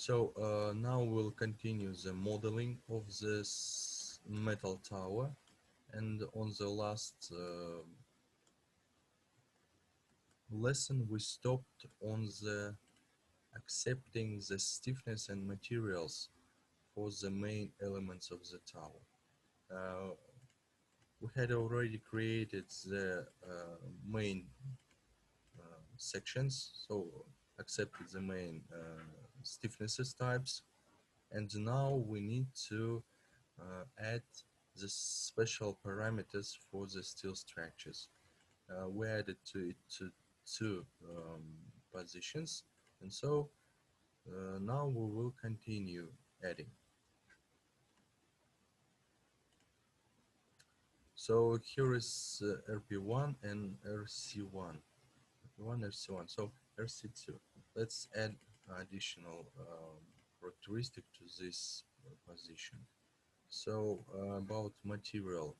Now we'll continue the modeling of this metal tower, and on the last lesson we stopped on the accepting the stiffness and materials for the main elements of the tower. We had already created the main sections, so accepted the main stiffnesses types, and now we need to add the special parameters for the steel structures. We added to it two positions, and so now we will continue adding. So here is RP1 and RC1. RP1, RC1. So RC2. Let's add additional characteristic to this position. So about material,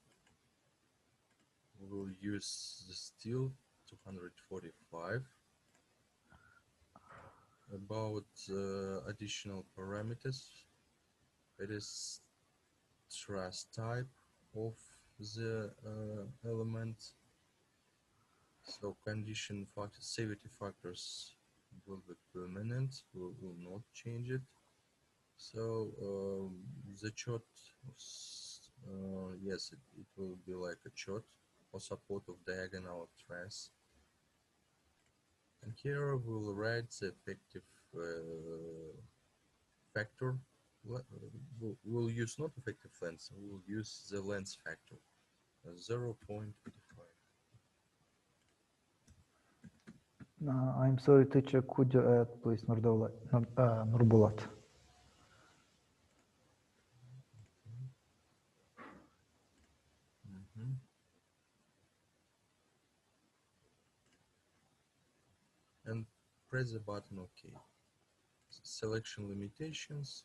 we will use the steel 245. About additional parameters, it is truss type of the element. So condition factor, safety factors will be permanent. We will not change it. So the chot, yes, it will be like a chot for support of diagonal truss. And here we'll write the effective factor. We'll use not effective length, we'll use the length factor, 0.85. I'm sorry, teacher, could you add, please, Nurbulat? And press the button OK. Selection limitations.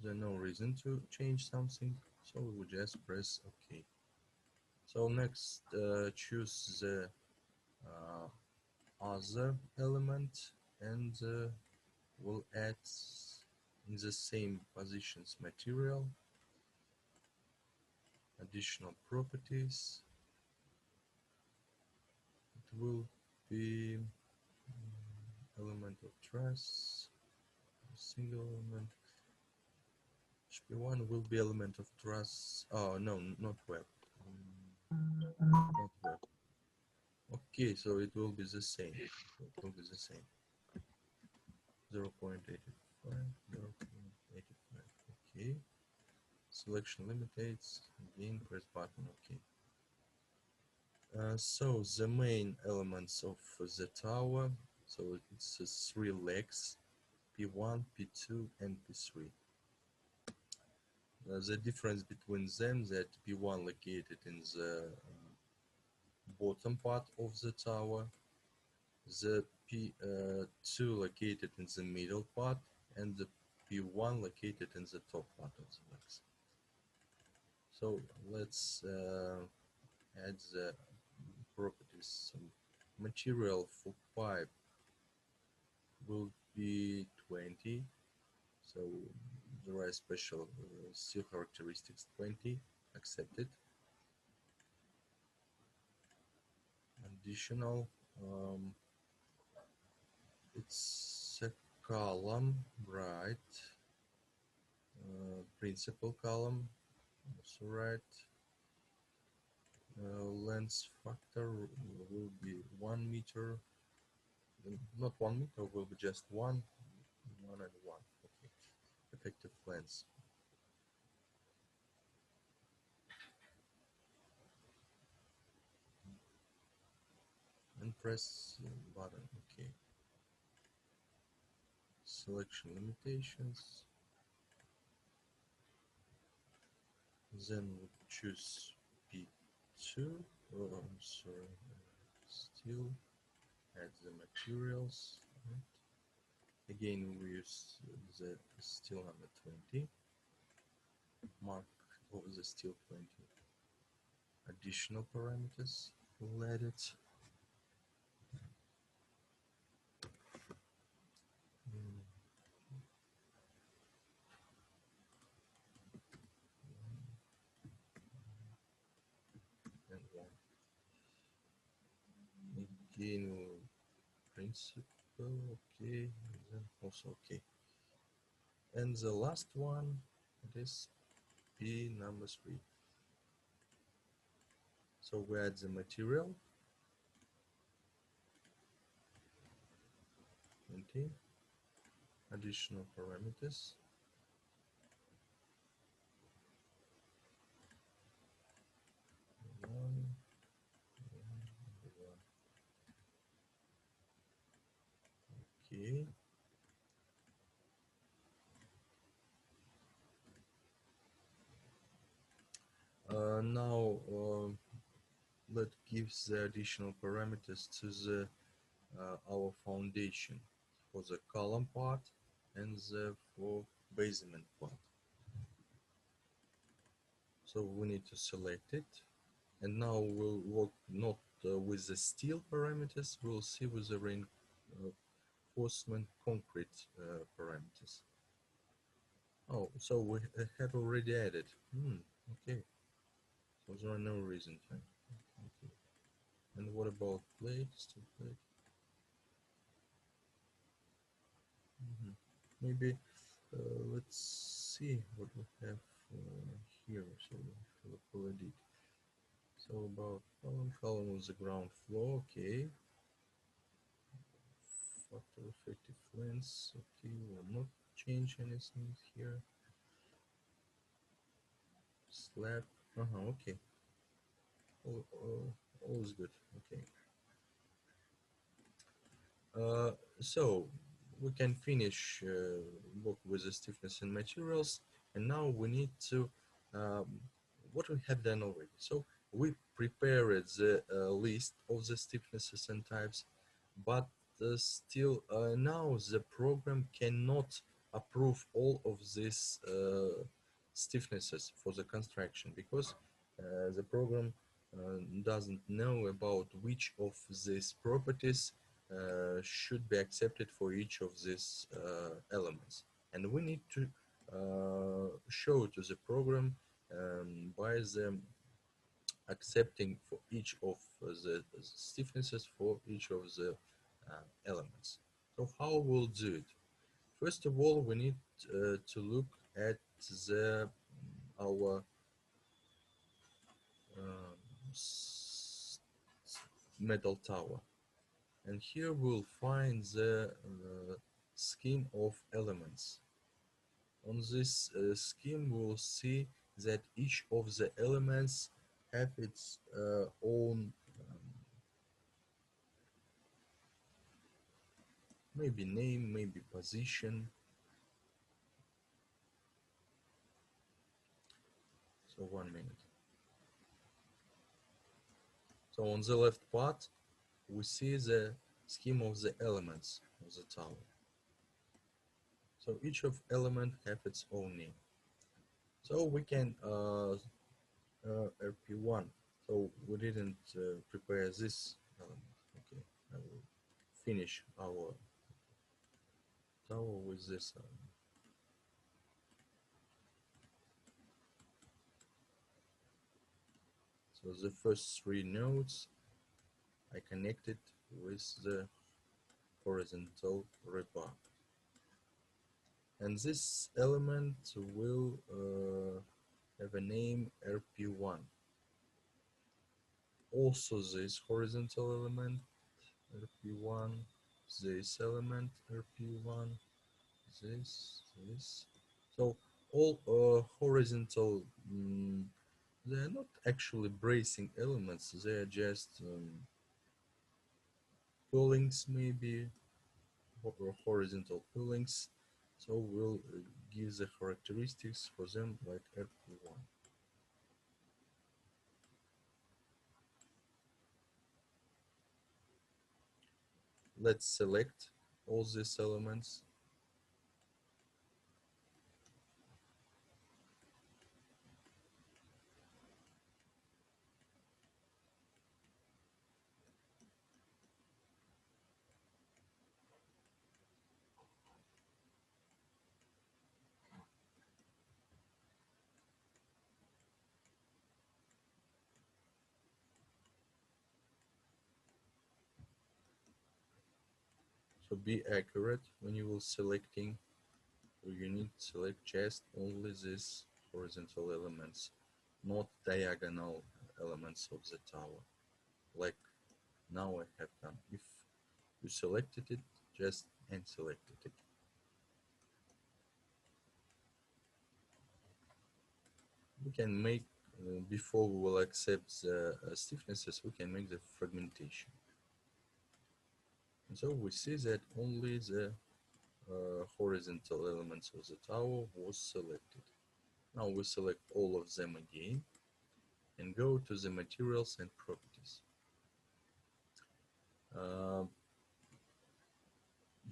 There's no reason to change something, so we will just press OK. So next, choose the other element, and we'll add in the same positions material, additional properties. It will be element of truss, single element. HP1 will be element of truss. Oh no, not web. Not web. Okay, so it will be the same. It will be the same. 0.85, 0.85. Okay. Selection limitates. Again, press button OK. So the main elements of the tower. So it's 3 legs: P1, P2, and P3. The difference between them, that P1 located in the bottom part of the tower, the P2 located in the middle part, and the P1 located in the top part of the legs. So let's add the properties. Material for pipe will be 20. So there are special steel characteristics 20, accepted. Additional, it's a column, right? Principal column, also right. Length factor will be 1 meter. Not 1 meter, will be just 1 and 1. Okay. Effective length. And press button OK. Selection limitations. Then we choose P2. Oh, I'm sorry. Still add the materials. Right. Again, we use the steel number 20. Mark over the steel 20. Additional parameters. We'll add it. begin principle, okay, and then also okay. And the last one, it is P number 3. So we add the material, 20, additional parameters, one. Okay. Now let's give the additional parameters to the our foundation for the column part and the for basement part. So we need to select it, and now we'll work not with the steel parameters, we'll see with the reinforcement concrete parameters. Oh, so we have already added. Okay. So there are no reason to. Okay. And what about plate? Steel plate. Maybe let's see what we have here. So we have already. So about column was the ground floor. Okay. Factor effective length. Okay, we'll not change anything here. Slab. Okay. All is good. Okay. So we can finish work with the stiffness and materials, and now we need to what we have done already. So we prepared the list of the stiffnesses and types, but still now the program cannot approve all of these stiffnesses for the construction, because the program doesn't know about which of these properties should be accepted for each of these elements, and we need to show to the program by the accepting for each of the stiffnesses for each of the elements. So how we'll do it? First of all, we need to look at the our metal tower, and here we'll find the scheme of elements. On this scheme, we'll see that each of the elements have its own maybe name, maybe position. So 1 minute. So on the left part, we see the scheme of the elements of the tower. So each of element have its own name. So we can RP1. So we didn't prepare this element. Okay, I will finish our tower with this element. So the first 3 nodes I connected with the horizontal rebar, and this element will have a name RP1. Also this horizontal element RP1, this element RP1, this. So all horizontal, they're not actually bracing elements, they're just pullings, maybe, or horizontal pullings. So we'll give the characteristics for them like RP1. Let's select all these elements. So be accurate when you will selecting. You need to select just only these horizontal elements, not diagonal elements of the tower, like now I have done. If you selected it, just unselected it. We can make, before we will accept the stiffnesses, we can make the fragmentation. And so we see that only the horizontal elements of the tower was selected. Now we select all of them again and go to the materials and properties.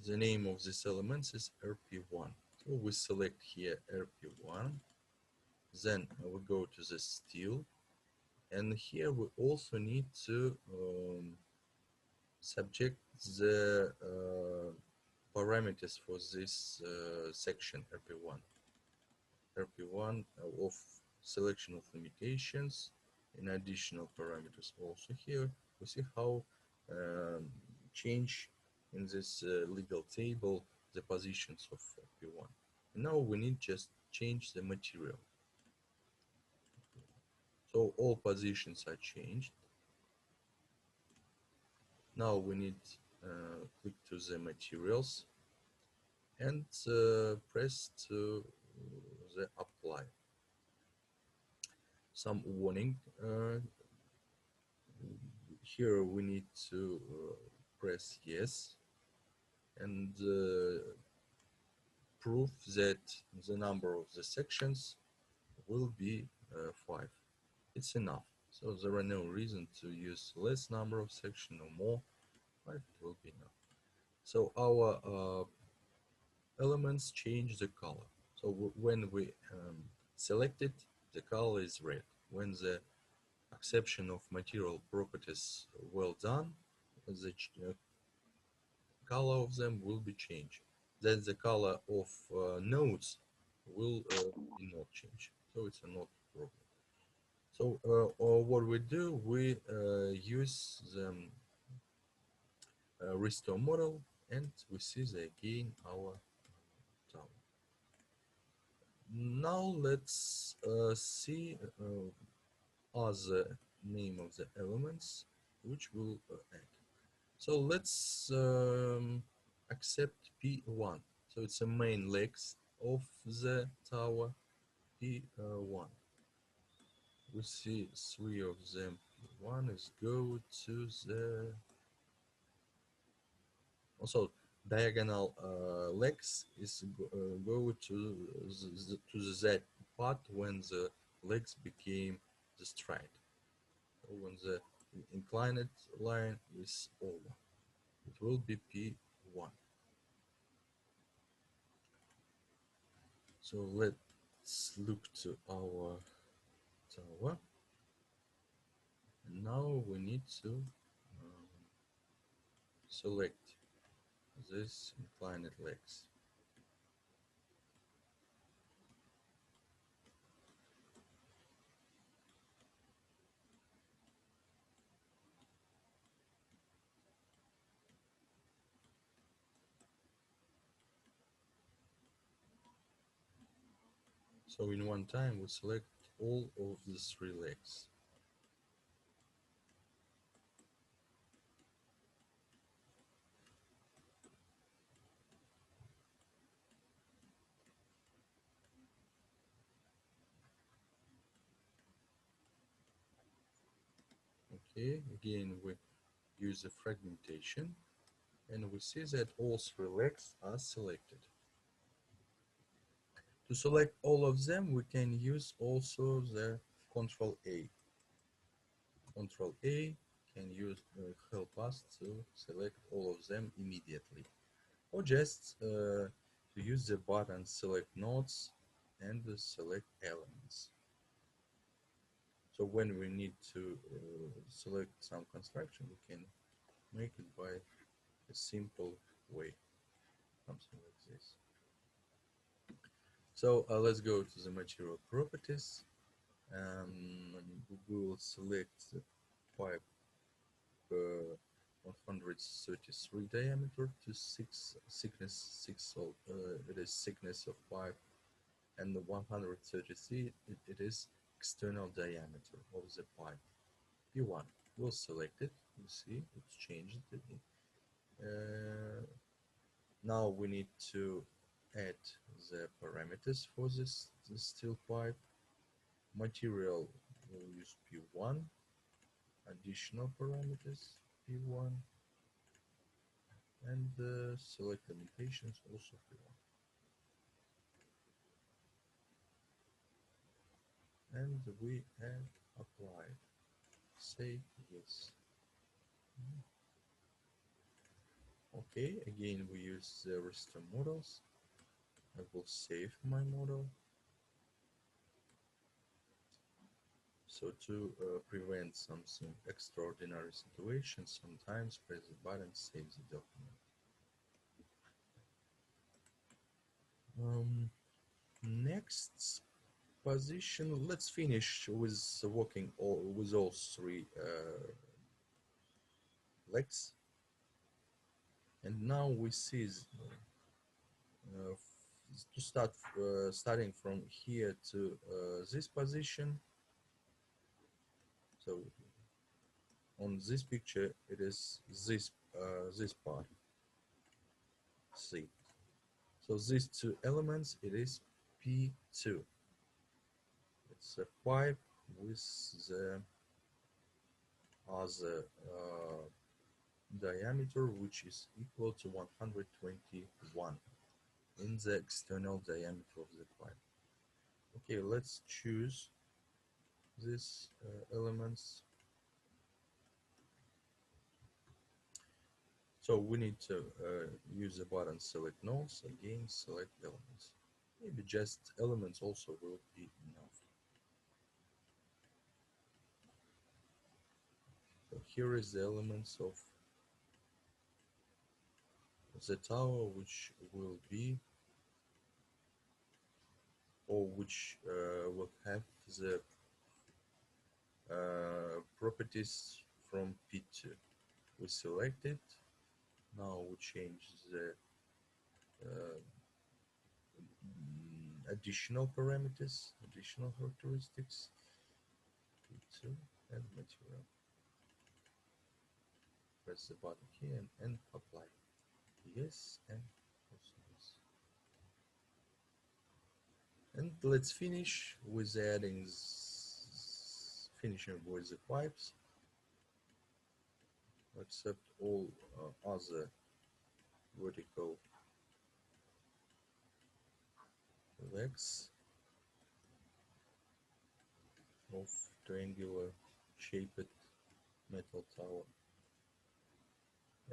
The name of this element is RP1. So we select here RP1, then we go to the steel, and here we also need to subject the parameters for this section RP1. RP1 of selection of limitations and additional parameters. Also here we see how change in this legal table the positions of RP1. And now we need just change the material. So all positions are changed. Now we need click to the materials and press to the apply. Some warning. Here we need to press yes and prove that the number of the sections will be 5. It's enough. So there are no reason to use less number of sections or more. 5 will be enough. So our elements change the color. So when we select it, the color is red. When the acception of material properties well done, the color of them will be changed. Then the color of nodes will be not changed. So it's a not problem. So what we do, we use the restore model, and we see again our tower. Now let's see other name of the elements which will add. So let's accept P1. So it's the main legs of the tower P1. We see 3 of them. One is go to the also diagonal legs is go to the Z part when the legs became the straight. So when the inclined line is over, it will be P1. So let's look to our tower. And now we need to select this inclined legs. So in one time we select all of the 3 legs. Okay, again we use the fragmentation and we see that all 3 legs are selected. To select all of them, we can use also the Control A. Control A can help us to select all of them immediately, or just to use the button select nodes and select elements. So when we need to select some construction, we can make it by a simple way, something like this. So let's go to the material properties. We will select the pipe 1 133 diameter to 6 thickness 6, so it is thickness of pipe, and the 133 it is external diameter of the pipe. P1, we'll select it. You see it's changed. Now we need to add the parameters for this steel pipe. Material, we'll use P1. Additional parameters P1, and select limitations also P1. And we add apply. Say yes. Okay, again we use the raster models. I will save my model. So to prevent something extraordinary situation, sometimes press the button save the document. Next position, let's finish with working with all three legs. And now we see to start starting from here to this position. So on this picture it is this this part. See, so these two elements, it is P2. It's a pipe with the other diameter, which is equal to 121 in the external diameter of the pipe. Okay, let's choose these elements. So we need to use the button select nodes, again select elements. Maybe just elements also will be enough. So here is the elements of the tower, which will be, or which will have the properties from P2. We select it. Now we change the additional parameters, additional characteristics, P2 and material. Press the button here and apply. Yes, and also yes. And let's finish with adding, finishing with the pipes. Accept all other vertical legs of triangular shaped metal tower,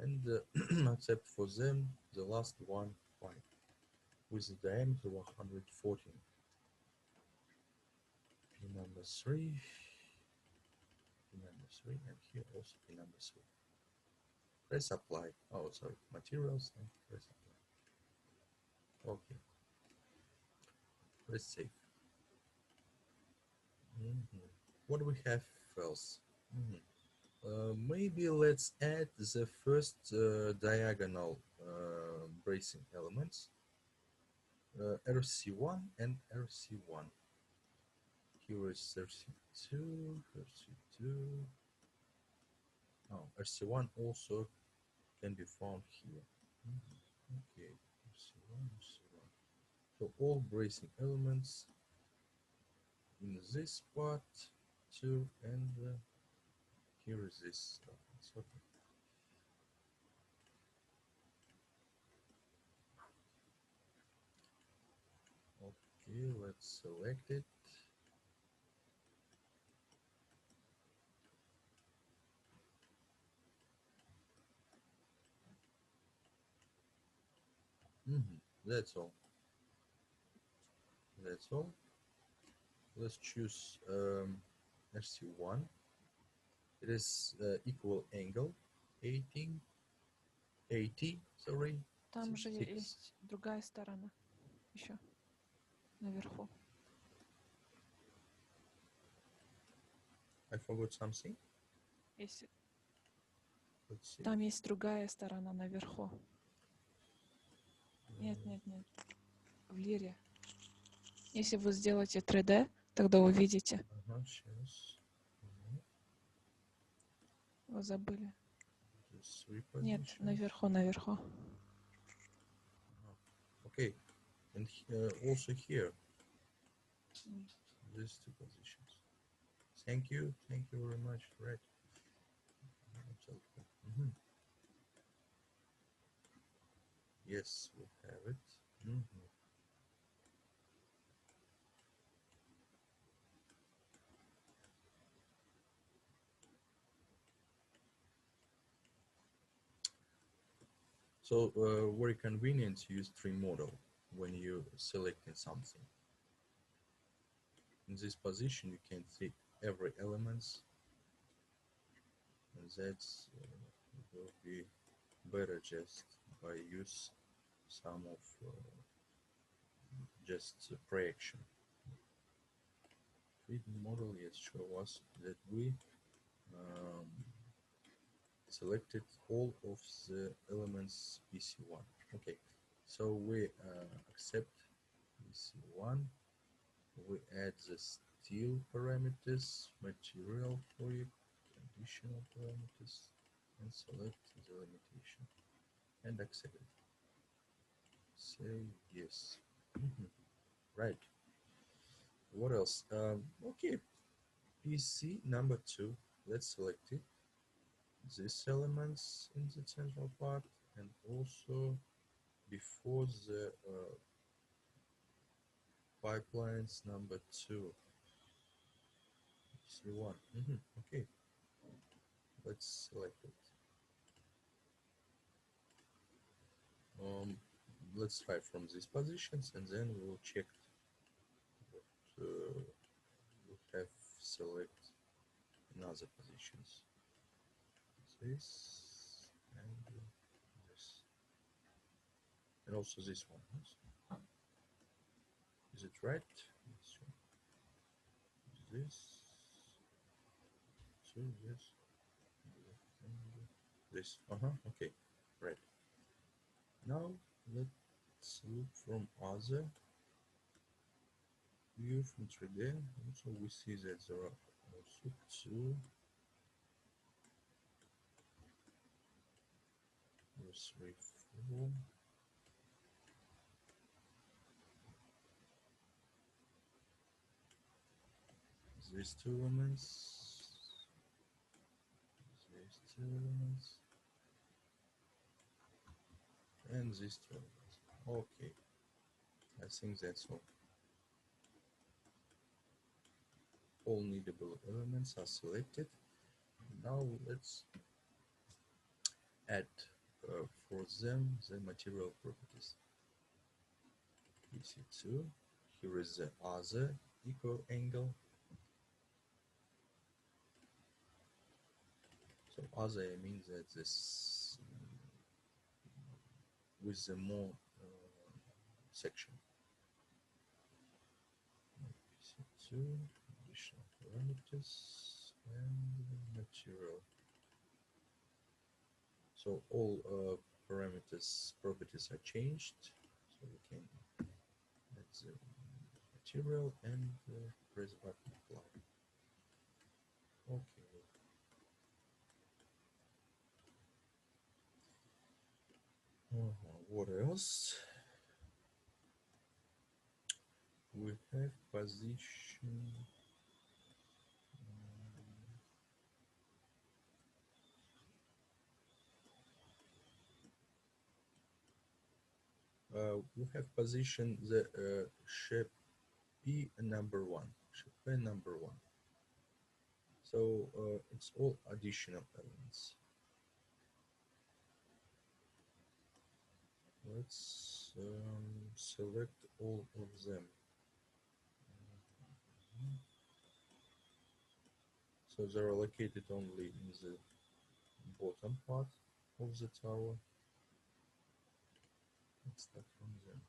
and accept for them the last one pipe with the diameter 114. P number 3, P number 3, and here also P number 3. Press apply. Oh, sorry, materials, and press apply. Okay. Press save. What do we have else? Maybe let's add the first diagonal bracing elements, RC1 and RC1. Here is RC2, RC2. Oh, RC1 also can be found here. Okay, RC1, RC1. So all bracing elements in this part too, and here is this stuff. It's okay. Okay, let's select it. That's all. That's all. Let's choose RC1. It is equal angle 80, sorry. Там же есть другая сторона еще наверху. I forgot something. Если Let's see. Там есть другая сторона наверху. Нет. В лире. Если вы сделаете 3D, тогда увидите. Сейчас. Вы забыли. Just three Нет, positions. наверху. Okay, and also here, these two positions. Thank you very much. Right. Mhm. Yes, we have it. Mhm. So very convenient to use tree model when you selecting something. In this position, you can see every elements, and that's will be better just by use some of just projection. Tree model show us that we selected all of the elements PC1. Okay, so we accept PC1. We add the steel parameters, material project, conditional parameters, and select the limitation and accept it. Say yes. Right. What else? Okay, PC number 2. Let's select it. These elements in the central part, and also before the pipelines number 2. C1. Okay, let's select it. Let's try from these positions, and then we will check what we have select in other positions. This and this, and also this one. Is it right? This, so this, this. Okay, right. Now let's look from other view from 3D. Also, we see that there are also 2, 3, 4. These 2 elements. These 2 elements. And these 2 elements. Okay. I think that's all. All needable elements are selected. Now let's add for them the material properties. PC2. Here is the other equal angle. So other, I mean that this with the more section. PC2, additional parameters, and material. So all parameters, properties are changed. So we can add the material and press button apply. Okay. What else? We have position. We have position the shape P number 1. Shape P number 1. So it's all additional elements. Let's select all of them. So they're located only in the bottom part of the tower. Let's start from them.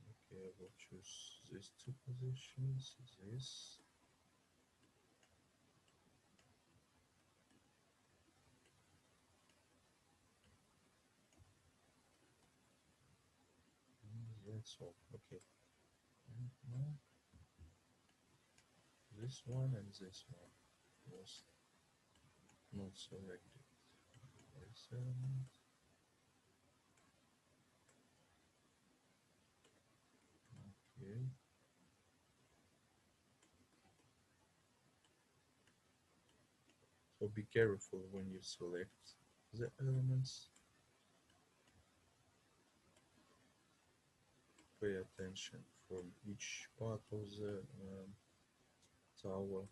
Okay, I will choose these two positions, this. That's all. Okay. And now this one and this one was not selected. This element. Okay. So be careful when you select the elements. Pay attention from each part of the tower.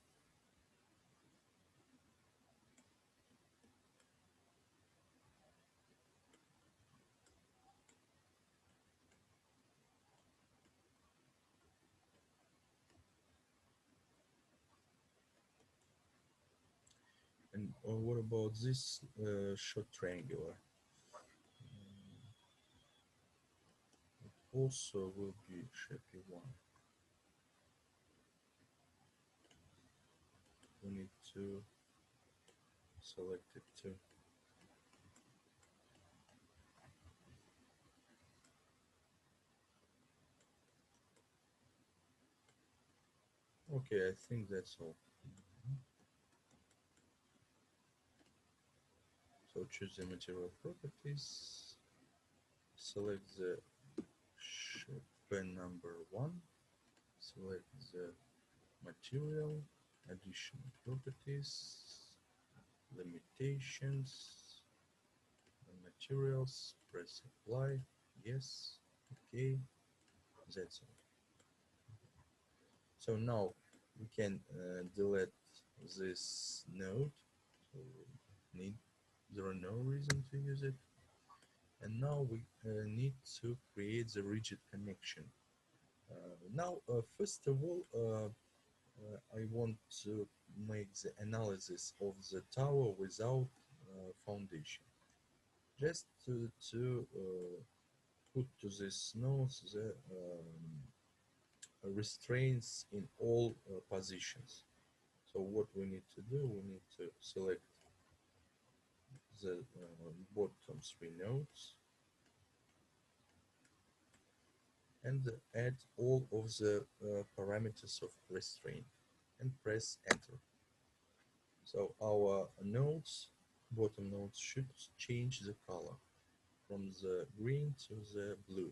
And what about this short triangular? It also will be shape 1. We need to select it too. Okay, I think that's all. So choose the material properties, select the shape pen number 1, select the material, additional properties, limitations, materials, press apply, yes, okay, that's all. So now we can delete this node, so there are no reason to use it. And now we need to create the rigid connection. Now, first of all, I want to make the analysis of the tower without foundation. Just to put to this node the restraints in all positions. So what we need to do, we need to select the bottom 3 nodes and add all of the parameters of restraint and press enter. So our nodes, bottom nodes, should change the color from the green to the blue.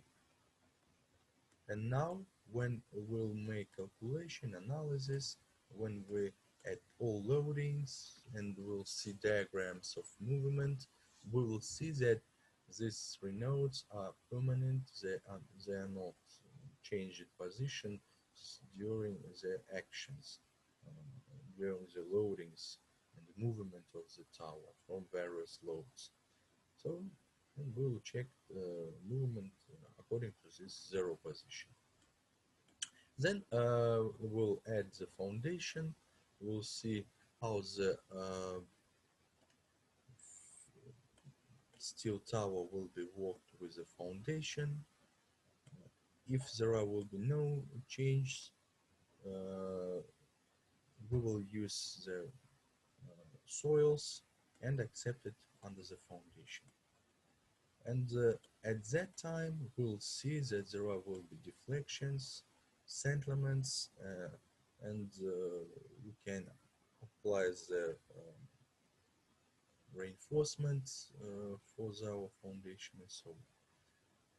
And now when we'll make calculation analysis, when we add all loadings and we'll see diagrams of movement, we will see that these 3 nodes are permanent, they are not changed position during the actions, during the loadings and the movement of the tower from various loads. So and we'll check movement according to this 0 position. Then we'll add the foundation. We'll see how the steel tower will be worked with the foundation. If there will be no change, we will use the soils and accept it under the foundation. And at that time, we'll see that there will be deflections, settlements, and we can apply the reinforcement for our foundation and so on.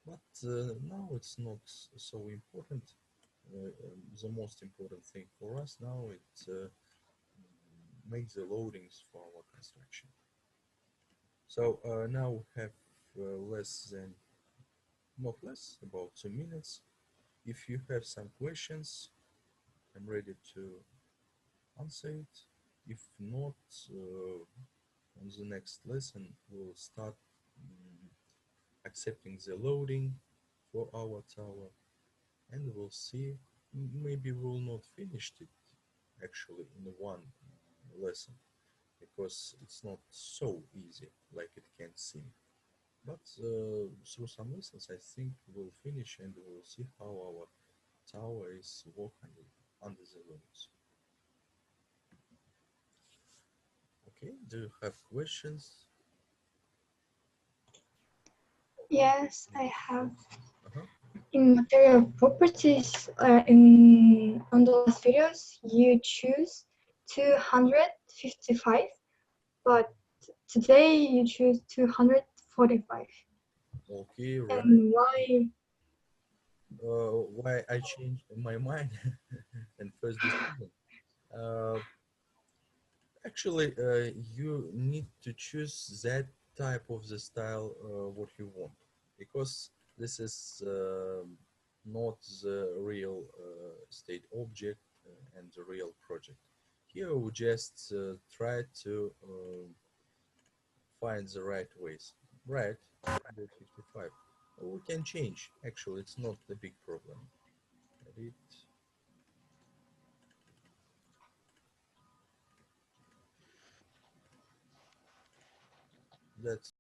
But now it's not so important. The most important thing for us now is make the loadings for our construction. So now we have not less, about 2 minutes. If you have some questions, I'm ready to answer it. If not, on the next lesson, we'll start accepting the loading for our tower, and we'll see, maybe we'll not finish it actually in one lesson, because it's not so easy like it can seem. But through some lessons, I think we'll finish and we'll see how our tower is work under the limits. Okay, do you have questions? Yes, I have. Uh-huh. In material properties, on the last videos, you choose 255, but today you choose 245. Okay, right. And why? Why I changed my mind and first decision? Actually, you need to choose that type of the style what you want, because this is not the real state object and the real project. Here we just try to find the right ways. Right, 155. We can change. Actually, it's not a big problem. Edit. That's